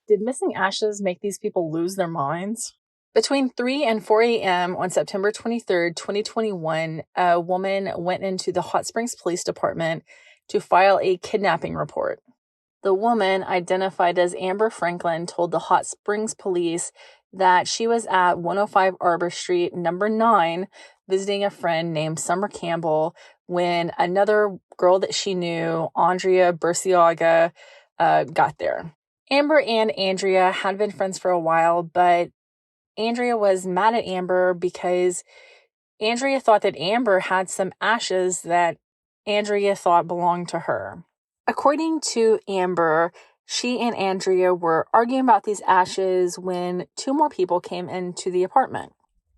Did missing ashes make these people lose their minds? Between 3 and 4 a.m. on September 23rd, 2021, a woman went into the Hot Springs Police Department to file a kidnapping report. The woman, identified as Amber Franklin, told the Hot Springs Police that she was at 105 Arbor Street, number 9, visiting a friend named Summer Campbell when another girl that she knew, Andrea Burciaga, got there. Amber and Andrea had been friends for a while, but Andrea was mad at Amber because Andrea thought that Amber had some ashes that Andrea thought belonged to her. According to Amber, she and Andrea were arguing about these ashes when 2 more people came into the apartment.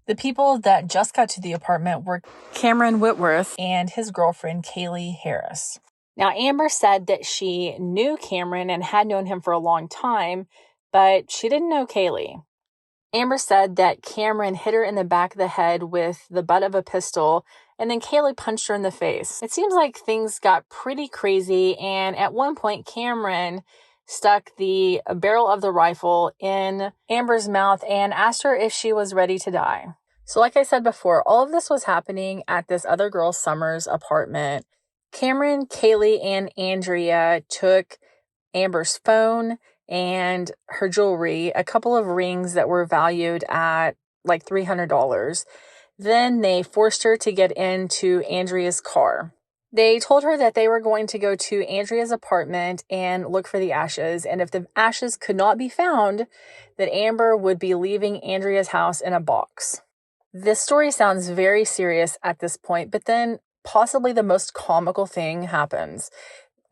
The people that just got to the apartment were Cameron Whitworth and his girlfriend, Kaylee Harris. Now, Amber said that she knew Cameron and had known him for a long time, but she didn't know Kaylee. Amber said that Cameron hit her in the back of the head with the butt of a pistol, and then Kaylee punched her in the face. It seems like things got pretty crazy, and at one point, Cameron stuck the barrel of the rifle in Amber's mouth and asked her if she was ready to die. So like I said before, all of this was happening at this other girl, Summer's apartment. Cameron, Kaylee, and Andrea took Amber's phone and her jewelry, a couple of rings that were valued at like $300. Then they forced her to get into Andrea's car. They told her that they were going to go to Andrea's apartment and look for the ashes. And if the ashes could not be found, that Amber would be leaving Andrea's house in a box. This story sounds very serious at this point, but then possibly the most comical thing happens.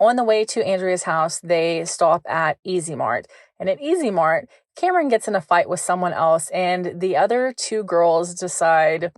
On the way to Andrea's house, they stop at Easy Mart. And at Easy Mart, Cameron gets in a fight with someone else, and the other 2 girls decide,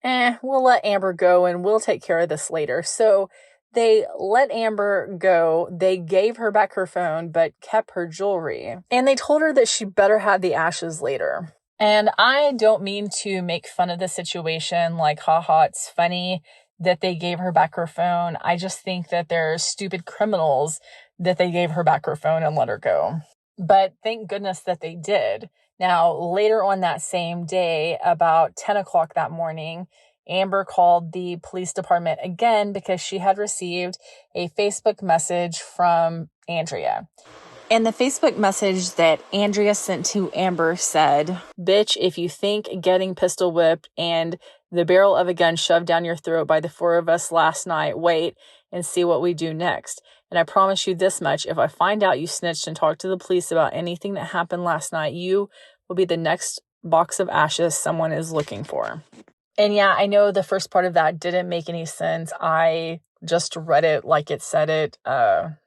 we'll let Amber go and we'll take care of this later. So they let Amber go. They gave her back her phone, but kept her jewelry. And they told her that she better have the ashes later. And I don't mean to make fun of the situation, like, haha, it's funny that they gave her back her phone. I just think that they're stupid criminals that they gave her back her phone and let her go. But thank goodness that they did. Now, later on that same day, about 10 o'clock that morning, Amber called the police department again because she had received a Facebook message from Andrea. And the Facebook message that Andrea sent to Amber said, "Bitch, if you think getting pistol whipped and the barrel of a gun shoved down your throat by the 4 of us last night, wait and see what we do next. And I promise you this much, if I find out you snitched and talked to the police about anything that happened last night, you will be the next box of ashes someone is looking for." And yeah, I know the first part of that didn't make any sense. I just read it like it said it.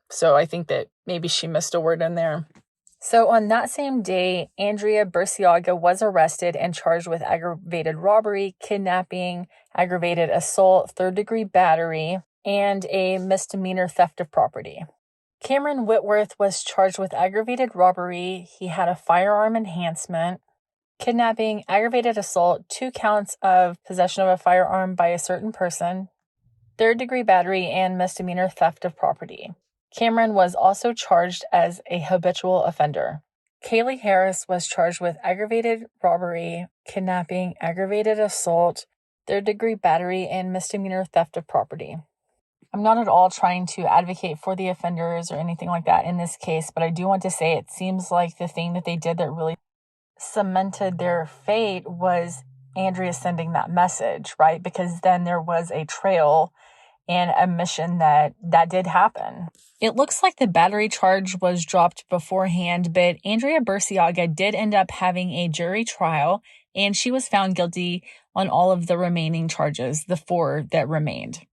So I think that maybe she missed a word in there. So on that same day, Andrea Burciaga was arrested and charged with aggravated robbery, kidnapping, aggravated assault, 3rd-degree battery, and a misdemeanor theft of property. Cameron Whitworth was charged with aggravated robbery. He had a firearm enhancement, kidnapping, aggravated assault, 2 counts of possession of a firearm by a certain person, 3rd-degree battery, and misdemeanor theft of property. Cameron was also charged as a habitual offender. Kaylee Harris was charged with aggravated robbery, kidnapping, aggravated assault, 3rd-degree battery, and misdemeanor theft of property. I'm not at all trying to advocate for the offenders or anything like that in this case, but I do want to say it seems like the thing that they did that really cemented their fate was Andrea sending that message, right? Because then there was a trail and admission that did happen. It looks like the battery charge was dropped beforehand, but Andrea Burciaga did end up having a jury trial, and she was found guilty on all of the remaining charges, the 4 that remained.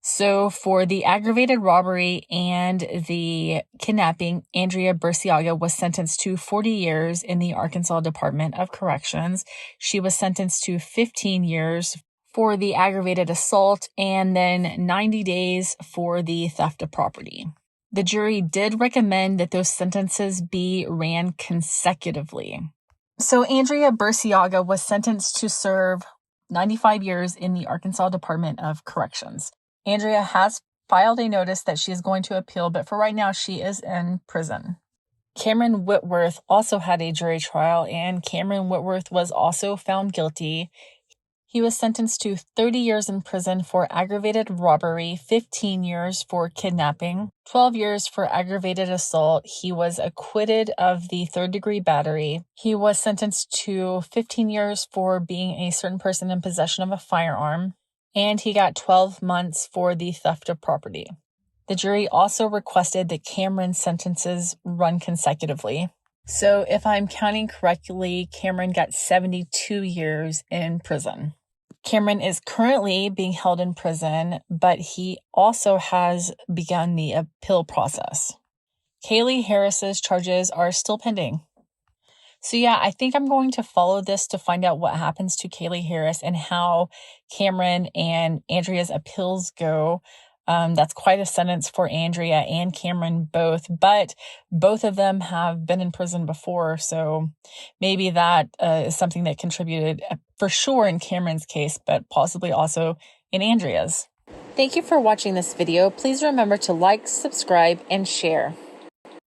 So for the aggravated robbery and the kidnapping, Andrea Burciaga was sentenced to 40 years in the Arkansas Department of Corrections. She was sentenced to 15 years for the aggravated assault, and then 90 days for the theft of property. The jury did recommend that those sentences be ran consecutively. So Andrea Burciaga was sentenced to serve 95 years in the Arkansas Department of Corrections. Andrea has filed a notice that she is going to appeal, but for right now, she is in prison. Cameron Whitworth also had a jury trial, and Cameron Whitworth was also found guilty. He was sentenced to 30 years in prison for aggravated robbery, 15 years for kidnapping, 12 years for aggravated assault. He was acquitted of the third-degree battery. He was sentenced to 15 years for being a certain person in possession of a firearm, and he got 12 months for the theft of property. The jury also requested that Cameron's sentences run consecutively. So if I'm counting correctly, Cameron got 72 years in prison. Cameron is currently being held in prison, but he also has begun the appeal process. Kaylee Harris's charges are still pending. So yeah, I think I'm going to follow this to find out what happens to Kaylee Harris and how Cameron and Andrea's appeals go. That's quite a sentence for Andrea and Cameron both, but both of them have been in prison before, so maybe that is something that contributed for sure in Cameron's case, but possibly also in Andrea's. Thank you for watching this video. Please remember to like, subscribe, and share.